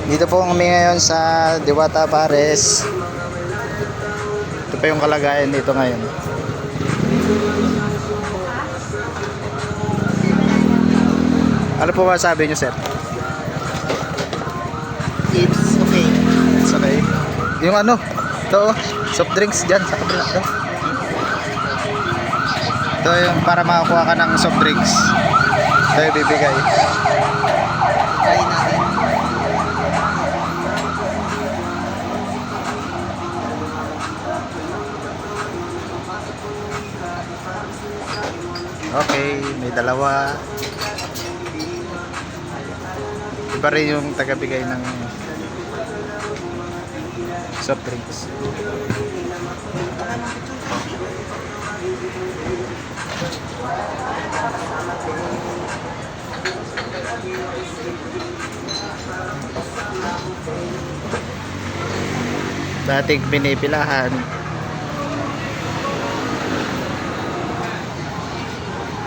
Dito po kami ngayon sa Diwata Pares. Ito pa yung kalagayan dito ngayon. Ano po masabi nyo, sir? It's okay. It's okay. Yung ano, ito, soft drinks dyan sa kabila. Ito yung para makakuha ka ng soft drinks. Ito yung bibigay. Try natin. Okay, may dalawa. Iba rin yung tagabigay ng soft drinks. Dating pinipilahan.